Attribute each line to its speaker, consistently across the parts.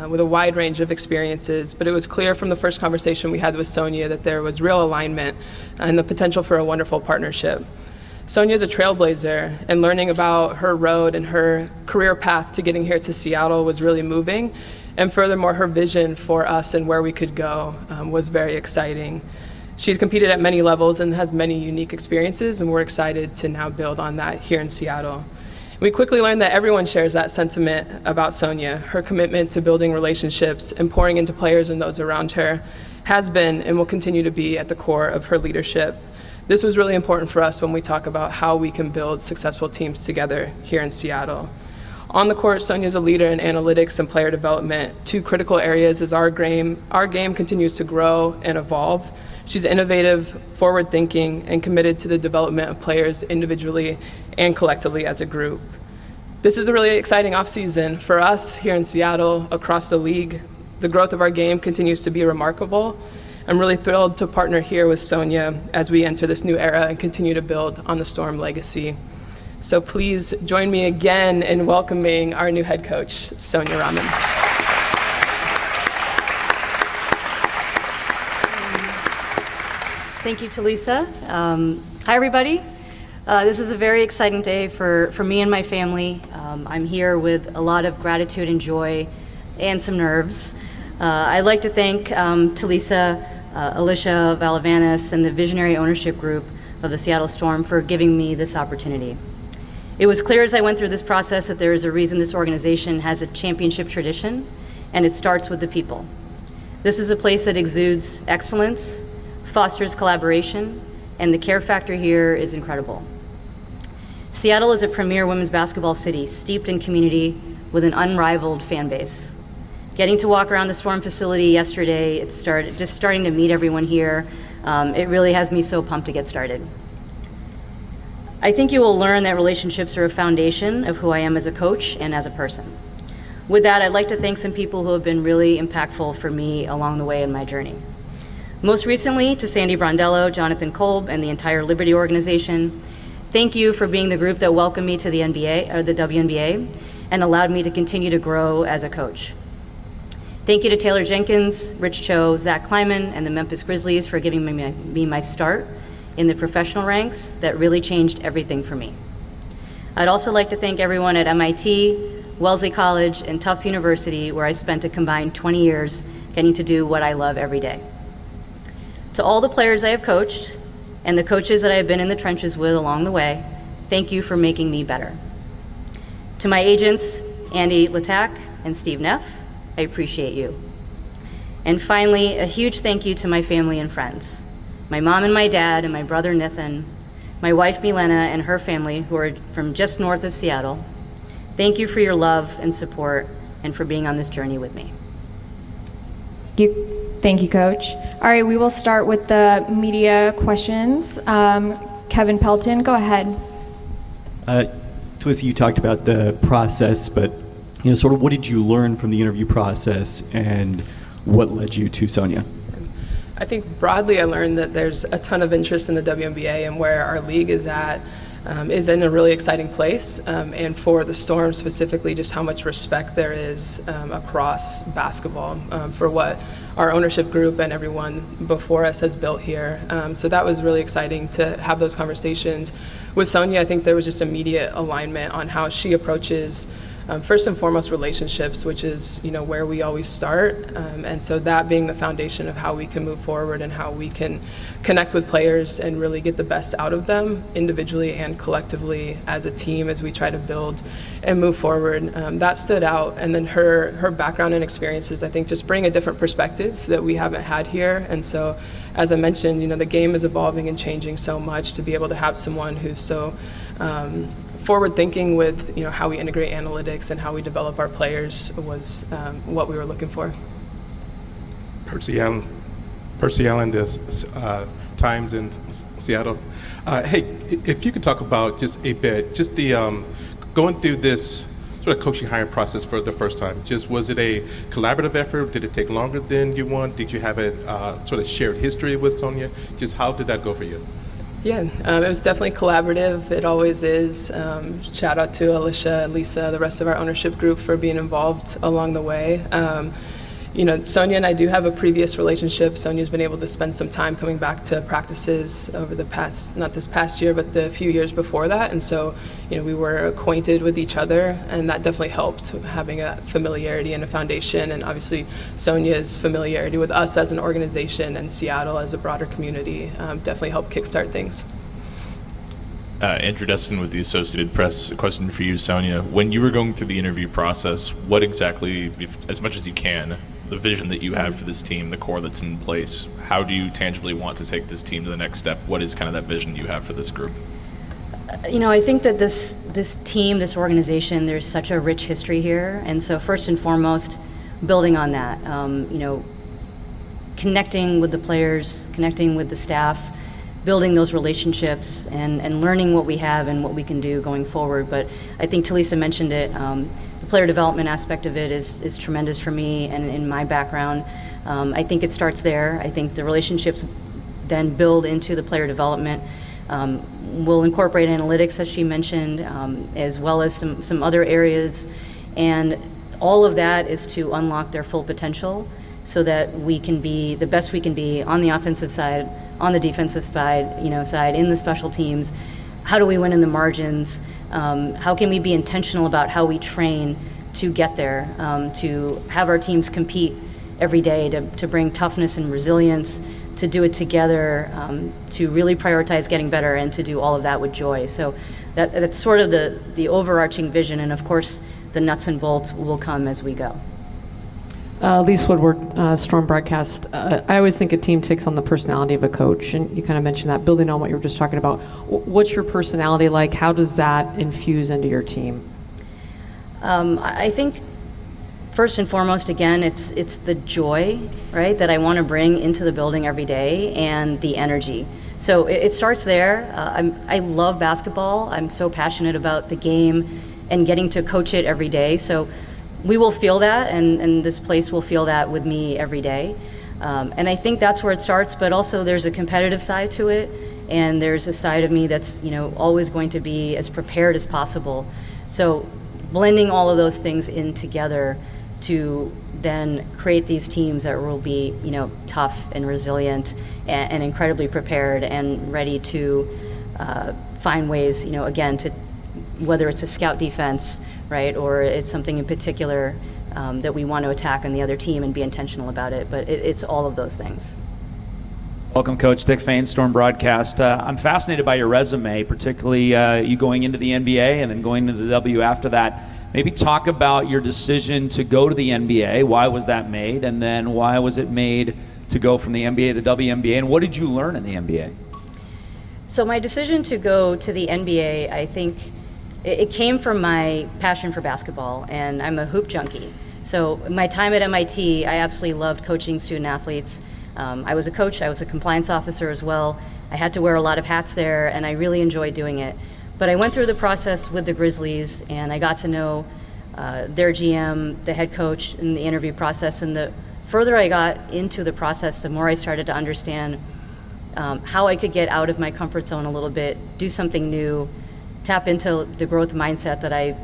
Speaker 1: with a wide range of experiences, but it was clear from the first conversation we had with Sonia that there was real alignment and the potential for a wonderful partnership. Sonia is a trailblazer, and learning about her road and her career path to getting here to Seattle was really moving. And furthermore, her vision for us and where we could go was very exciting. She's competed at many levels and has many unique experiences, and we're excited to now build on that here in Seattle. We quickly learned that everyone shares that sentiment about Sonia. Her commitment to building relationships and pouring into players and those around her has been and will continue to be at the core of her leadership. This was really important for us when we talk about how we can build successful teams together here in Seattle. On the court, Sonia is a leader in analytics and player development, two critical areas as our game continues to grow and evolve. She's innovative, forward-thinking, and committed to the development of players individually and collectively as a group. This is a really exciting offseason for us here in Seattle, across the league. The growth of our game continues to be remarkable. I'm really thrilled to partner here with Sonia as we enter this new era and continue to build on the Storm legacy. So please join me again in welcoming our new head coach, Sonia Raman.
Speaker 2: Thank you, Talisa. Hi, everybody. This is a very exciting day for me and my family. I'm here with a lot of gratitude and joy and some nerves. I'd like to thank Talisa, Alicia Valavanis, and the Visionary Ownership Group of the Seattle Storm for giving me this opportunity. It was clear as I went through this process that there is a reason this organization has a championship tradition, and it starts with the people. This is a place that exudes excellence, fosters collaboration, and the care factor here is incredible. Seattle is a premier women's basketball city, steeped in community with an unrivaled fan base. Getting to walk around the Storm facility yesterday, just starting to meet everyone here, it really has me so pumped to get started. I think you will learn that relationships are a foundation of who I am as a coach and as a person. With that, I'd like to thank some people who have been really impactful for me along the way in my journey. Most recently, to Sandy Brondello, Jonathan Kolb, and the entire Liberty organization, thank you for being the group that welcomed me to the NBA, or the WNBA, and allowed me to continue to grow as a coach. Thank you to Taylor Jenkins, Rich Cho, Zach Kleiman, and the Memphis Grizzlies for giving me my start in the professional ranks that really changed everything for me. I'd also like to thank everyone at MIT, Wellesley College, and Tufts University, where I spent a combined 20 years getting to do what I love every day. To all the players I have coached and the coaches that I have been in the trenches with along the way, thank you for making me better. To my agents, Andy Latak and Steve Neff, I appreciate you. And finally, a huge thank you to my family and friends, my mom and my dad and my brother Nathan, my wife Milena and her family who are from just north of Seattle. Thank you for your love and support and for being on this journey with me.
Speaker 3: Thank you, Coach. All right, we will start with the media questions. Kevin Pelton, go ahead.
Speaker 4: Talisa, you talked about the process, but sort of what did you learn from the interview process and what led you to Sonia?
Speaker 1: I think broadly I learned that there's a ton of interest in the WNBA and where our league is at. Is in a really exciting place, and for the Storm specifically, just how much respect there is across basketball for what our ownership group and everyone before us has built here. So that was really exciting to have those conversations. With Sonia, I think there was just immediate alignment on how she approaches first and foremost relationships, which is where we always start, and so that being the foundation of how we can move forward and how we can connect with players and really get the best out of them individually and collectively as a team as we try to build and move forward. That stood out, and then her background and experiences I think just bring a different perspective that we haven't had here. And so as I mentioned, the game is evolving and changing so much. To be able to have someone who's so forward thinking with how we integrate analytics and how we develop our players was what we were looking for.
Speaker 5: Percy Allen, this Times in Seattle. Hey, if you could talk about just a bit, just the going through this sort of coaching hiring process for the first time. Just was it a collaborative effort? Did it take longer than you want? Did you have a sort of shared history with Sonia? Just how did that go for you?
Speaker 1: Yeah, it was definitely collaborative. It always is. Shout out to Alicia, Lisa, the rest of our ownership group for being involved along the way. Sonia and I do have a previous relationship. Sonia's been able to spend some time coming back to practices over the past, not this past year, but the few years before that. And so, we were acquainted with each other, and that definitely helped, having a familiarity and a foundation. And obviously, Sonia's familiarity with us as an organization and Seattle as a broader community definitely helped kickstart things.
Speaker 6: Andrew Destin with the Associated Press. A question for you, Sonia. When you were going through the interview process, what exactly, as much as you can, the vision that you have for this team, the core that's in place, how do you tangibly want to take this team to the next step? What is kind of that vision you have for this group?
Speaker 2: I think that this team, this organization, there's such a rich history here. And so first and foremost, building on that, connecting with the players, connecting with the staff, building those relationships and learning what we have and what we can do going forward. But I think Talisa mentioned it, the player development aspect of it is tremendous for me and in my background. I think it starts there. I think the relationships then build into the player development. We'll incorporate analytics, as she mentioned, as well as some other areas. And all of that is to unlock their full potential so that we can be the best we can be on the offensive side, on the defensive side, in the special teams. How do we win in the margins? How can we be intentional about how we train to get there, to have our teams compete every day, to bring toughness and resilience, to do it together, to really prioritize getting better, and to do all of that with joy. So that's sort of the overarching vision, and of course the nuts and bolts will come as we go.
Speaker 7: Lisa Woodward, Storm Broadcast. I always think a team takes on the personality of a coach, and you kind of mentioned that, building on what you were just talking about. What's your personality like? How does that infuse into your team?
Speaker 2: I think first and foremost, again, it's the joy, right, that I want to bring into the building every day, and the energy. So it starts there. I love basketball. I'm so passionate about the game and getting to coach it every day. So we will feel that, and this place will feel that with me every day. And I think that's where it starts, but also there's a competitive side to it, and there's a side of me that's always going to be as prepared as possible. So blending all of those things in together to then create these teams that will be tough and resilient and incredibly prepared and ready to find ways, again, to whether it's a scout defense, right, or it's something in particular that we want to attack on the other team and be intentional about it. But it's all of those things.
Speaker 8: Welcome, Coach. Dick Fain, Storm Broadcast. I'm fascinated by your resume, particularly you going into the NBA and then going to the W after that. Maybe talk about your decision to go to the NBA. Why was that made? And then why was it made to go from the NBA to the WNBA? And what did you learn in the NBA?
Speaker 2: So my decision to go to the NBA, I think it came from my passion for basketball, and I'm a hoop junkie. So my time at MIT, I absolutely loved coaching student athletes. I was a coach, I was a compliance officer as well. I had to wear a lot of hats there, and I really enjoyed doing it. But I went through the process with the Grizzlies, and I got to know their GM, the head coach, in the interview process. And the further I got into the process, the more I started to understand how I could get out of my comfort zone a little bit, do something new, tap into the growth mindset that I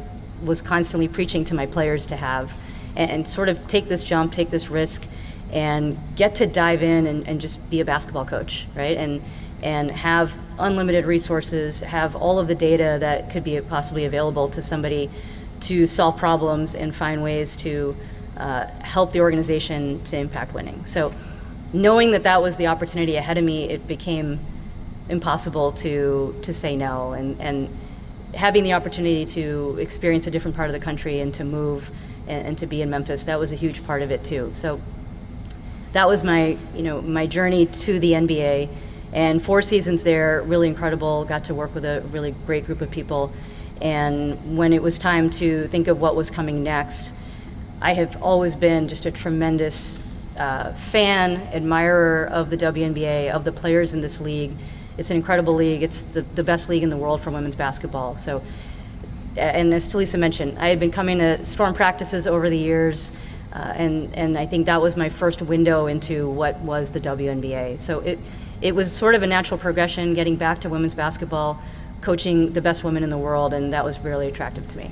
Speaker 2: was constantly preaching to my players to have, and sort of take this jump, take this risk, and get to dive in and just be a basketball coach, right? And have unlimited resources, have all of the data that could be possibly available to somebody to solve problems and find ways to help the organization to impact winning. So knowing that that was the opportunity ahead of me, it became impossible to say no. And having the opportunity to experience a different part of the country and to move and to be in Memphis, that was a huge part of it too. So that was my journey to the NBA. And 4 seasons there, really incredible. Got to work with a really great group of people. And when it was time to think of what was coming next, I have always been just a tremendous fan, admirer of the WNBA, of the players in this league. It's an incredible league. It's the best league in the world for women's basketball. So, and as Talisa mentioned, I had been coming to Storm practices over the years, and I think that was my first window into what was the WNBA. So it was sort of a natural progression getting back to women's basketball, coaching the best women in the world, and that was really attractive to me.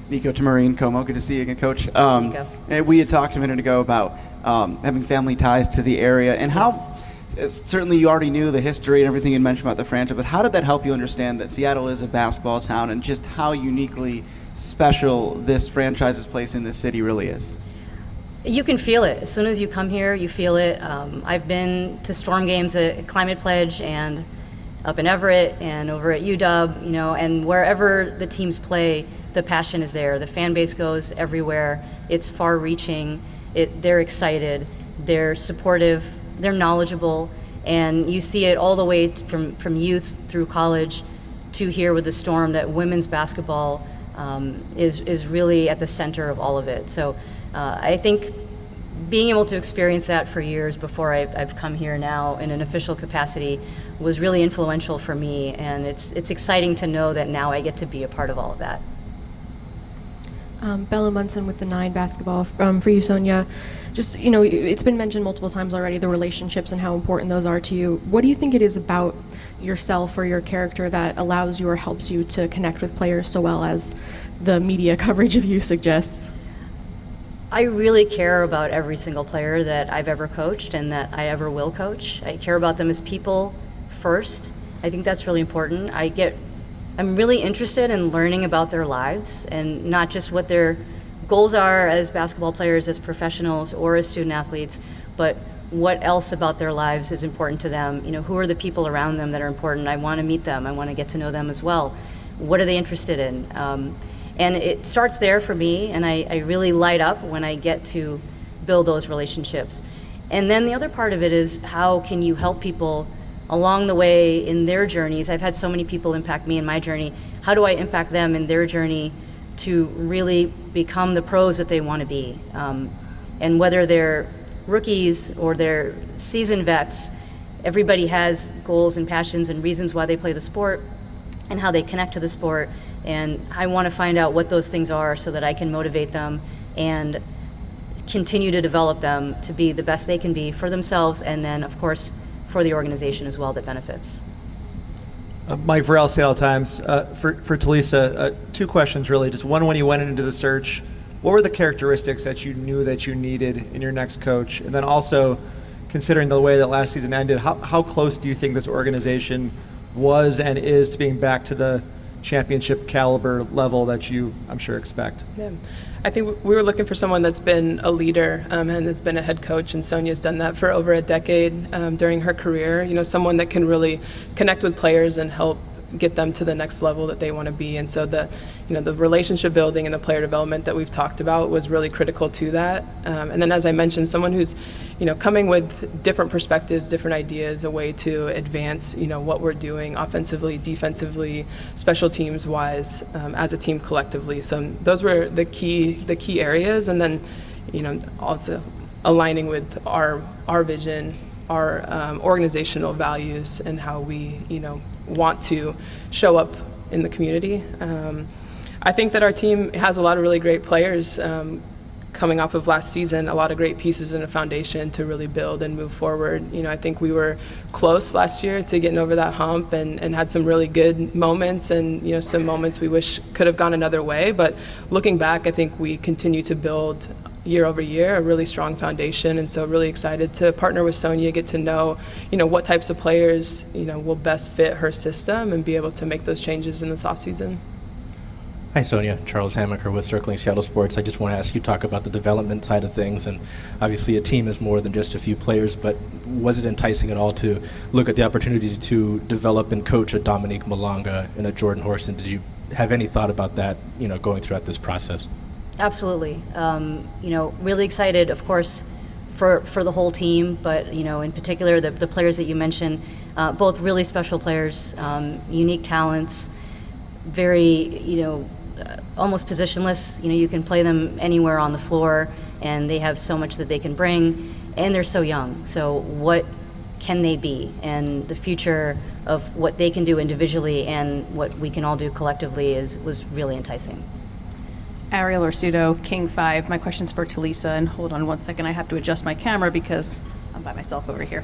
Speaker 9: Nico Tamarine, Como, good to see you again, Coach.
Speaker 2: Nico.
Speaker 9: And we had talked a minute ago about having family ties to the area, and how certainly you already knew the history and everything you mentioned about the franchise, but how did that help you understand that Seattle is a basketball town and just how uniquely special this franchise's place in this city really is?
Speaker 2: You can feel it. As soon as you come here, you feel it. I've been to Storm games at Climate Pledge and up in Everett and over at UW, and wherever the teams play, the passion is there. The fan base goes everywhere. It's far-reaching. They're excited. They're supportive. They're knowledgeable, and you see it all the way from youth through college to here with the Storm, that women's basketball is really at the center of all of it. So I think being able to experience that for years before I've come here now in an official capacity was really influential for me, and it's exciting to know that now I get to be a part of all of that.
Speaker 3: Bella Munson with the 9 basketball. For you, Sonia, just, it's been mentioned multiple times already, the relationships and how important those are to you. What do you think it is about yourself or your character that allows you or helps you to connect with players so well as the media coverage of you suggests?
Speaker 2: I really care about every single player that I've ever coached and that I ever will coach. I care about them as people first. I think that's really important. I'm really interested in learning about their lives and not just what their goals are as basketball players, as professionals, or as student athletes, but what else about their lives is important to them. Who are the people around them that are important? I want to meet them. I want to get to know them as well. What are they interested in? And it starts there for me, and I really light up when I get to build those relationships. And then the other part of it is, how can you help people along the way in their journeys? I've had so many people impact me in my journey. How do I impact them in their journey to really become the pros that they want to be? And whether they're rookies or they're seasoned vets, everybody has goals and passions and reasons why they play the sport and how they connect to the sport. And I want to find out what those things are so that I can motivate them and continue to develop them to be the best they can be for themselves, and then, of course, for the organization as well that benefits.
Speaker 10: Mike Varell, Seattle Times. For Talisa, 2 questions really. Just one, when you went into the search, what were the characteristics that you knew that you needed in your next coach? And then also, considering the way that last season ended, how close do you think this organization was and is to being back to the championship caliber level that you, I'm sure, expect?
Speaker 1: Yeah. I think we were looking for someone that's been a leader and has been a head coach, and Sonia's done that for over a decade during her career. Someone that can really connect with players and help get them to the next level that they want to be. And so the relationship building and the player development that we've talked about was really critical to that. And then, as I mentioned, someone who's, coming with different perspectives, different ideas, a way to advance, what we're doing offensively, defensively, special teams wise, as a team collectively. So those were the key areas. And then, also aligning with our vision, our organizational values, and how we, want to show up in the community. I think that our team has a lot of really great players coming off of last season, a lot of great pieces and a foundation to really build and move forward. I think we were close last year to getting over that hump and had some really good moments and, some moments we wish could have gone another way. But looking back, I think we continue to build year over year a really strong foundation, and so really excited to partner with Sonia, get to know what types of players will best fit her system and be able to make those changes in this offseason.
Speaker 11: Hi, Sonia. Charles Hamaker with Circling Seattle Sports. I just want to ask you talk about the development side of things, and obviously a team is more than just a few players, but was it enticing at all to look at the opportunity to develop and coach a Dominique Malonga and a Jordan Horston? Did you have any thought about that, going throughout this process?
Speaker 2: Absolutely. Really excited, of course, for the whole team, but, in particular, the players that you mentioned, both really special players, unique talents, very, almost positionless. You can play them anywhere on the floor, and they have so much that they can bring, and they're so young. So what can they be? And the future of what they can do individually and what we can all do collectively was really enticing.
Speaker 12: Ariel Orsuto, King 5. My question's for Talisa, and hold on one second, I have to adjust my camera because I'm by myself over here.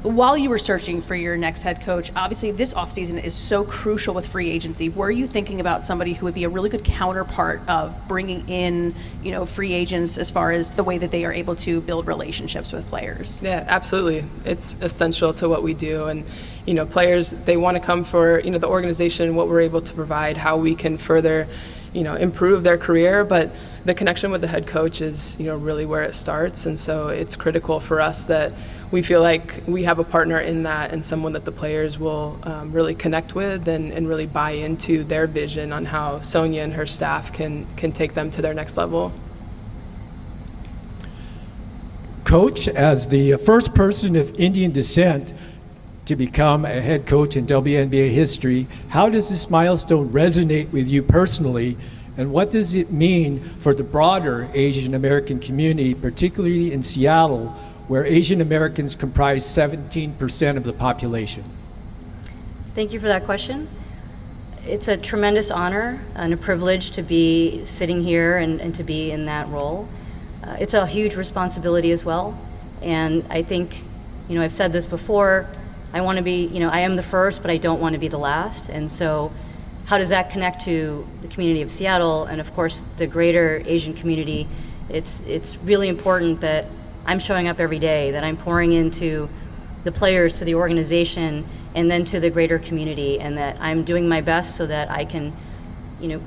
Speaker 12: While you were searching for your next head coach, obviously this offseason is so crucial with free agency. Were you thinking about somebody who would be a really good counterpart of bringing in, free agents as far as the way that they are able to build relationships with players?
Speaker 1: Yeah, absolutely. It's essential to what we do. And, players, they want to come for, the organization, what we're able to provide, how we can further, improve their career. But the connection with the head coach is, really where it starts. And so it's critical for us that we feel like we have a partner in that and someone that the players will really connect with and really buy into their vision on how Sonia and her staff can take them to their next level.
Speaker 13: Coach, as the first person of Indian descent to become a head coach in WNBA history, how does this milestone resonate with you personally, and what does it mean for the broader Asian American community, particularly in Seattle, where Asian Americans comprise 17% of the population?
Speaker 2: Thank you for that question. It's a tremendous honor and a privilege to be sitting here and to be in that role. It's a huge responsibility as well, and I think, I've said this before, I want to be, I am the first, but I don't want to be the last. And so how does that connect to the community of Seattle and, of course, the greater Asian community? It's really important that I'm showing up every day, that I'm pouring into the players, to the organization, and then to the greater community, and that I'm doing my best so that I can,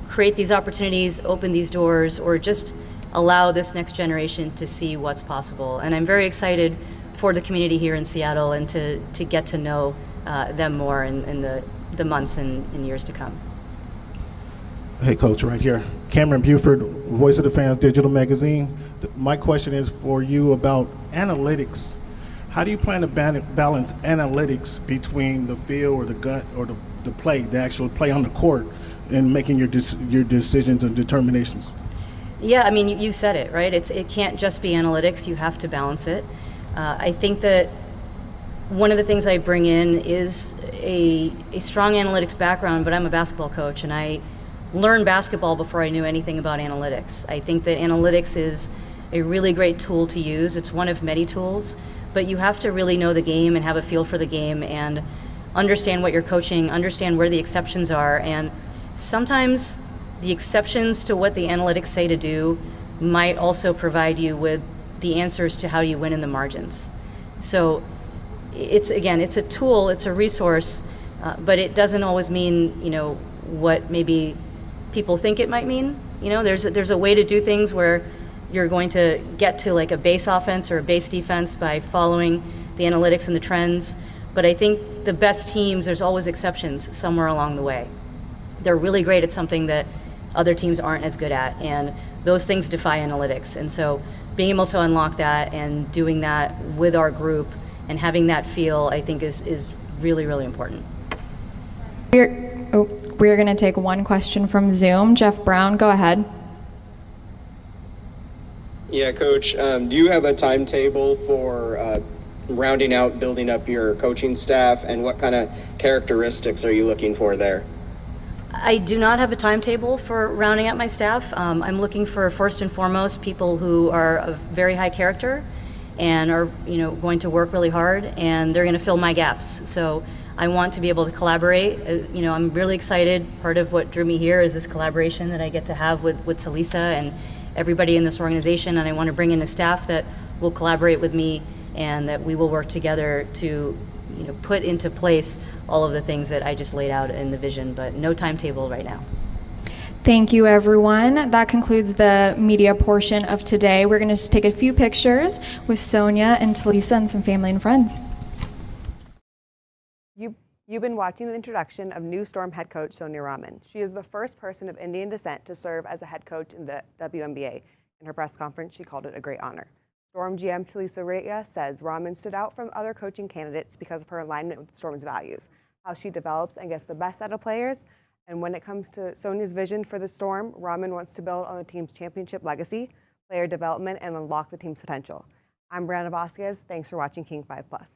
Speaker 2: create these opportunities, open these doors, or just allow this next generation to see what's possible. And I'm very excited for the community here in Seattle and to get to know them more in the months and years to come.
Speaker 14: Hey, Coach, right here. Cameron Buford, Voice of the Fans Digital Magazine. My question is for you about analytics. How do you plan to balance analytics between the feel or the gut or the play, the actual play on the court, and making your decisions and determinations?
Speaker 2: Yeah, I mean, you said it, right? It can't just be analytics. You have to balance it. I think that one of the things I bring in is a strong analytics background, but I'm a basketball coach, and I learned basketball before I knew anything about analytics. I think that analytics is a really great tool to use. It's one of many tools, but you have to really know the game and have a feel for the game and understand what you're coaching, understand where the exceptions are, and sometimes the exceptions to what the analytics say to do might also provide you with the answers to how you win in the margins. So it's a tool, it's a resource, but it doesn't always mean, what maybe people think it might mean. There's a way to do things where you're going to get to like a base offense or a base defense by following the analytics and the trends. But I think the best teams, there's always exceptions somewhere along the way. They're really great at something that other teams aren't as good at, and those things defy analytics. And so being able to unlock that and doing that with our group and having that feel, I think is really, really important.
Speaker 15: We're going to take one question from Zoom. Jeff Brown, go ahead.
Speaker 16: Yeah, Coach, do you have a timetable for rounding out, building up your coaching staff, and what kind of characteristics are you looking for there?
Speaker 2: I do not have a timetable for rounding out my staff. I'm looking for, first and foremost, people who are of very high character and are, going to work really hard, and they're going to fill my gaps. So I want to be able to collaborate. I'm really excited. Part of what drew me here is this collaboration that I get to have with Talisa and everybody in this organization, and I want to bring in a staff that will collaborate with me and that we will work together to put into place all of the things that I just laid out in the vision, but no timetable right now.
Speaker 15: Thank you, everyone. That concludes the media portion of today. We're going to just take a few pictures with Sonia and Talisa and some family and friends.
Speaker 17: You've been watching the introduction of new Storm head coach Sonia Raman. She is the first person of Indian descent to serve as a head coach in the WNBA. In her press conference, she called it a great honor. Storm GM Talisa Raya says Raman stood out from other coaching candidates because of her alignment with Storm's values, how she develops and gets the best out of players. And when it comes to Sonia's vision for the Storm, Raman wants to build on the team's championship legacy, player development, and unlock the team's potential. I'm Brianna Vasquez. Thanks for watching King 5 Plus.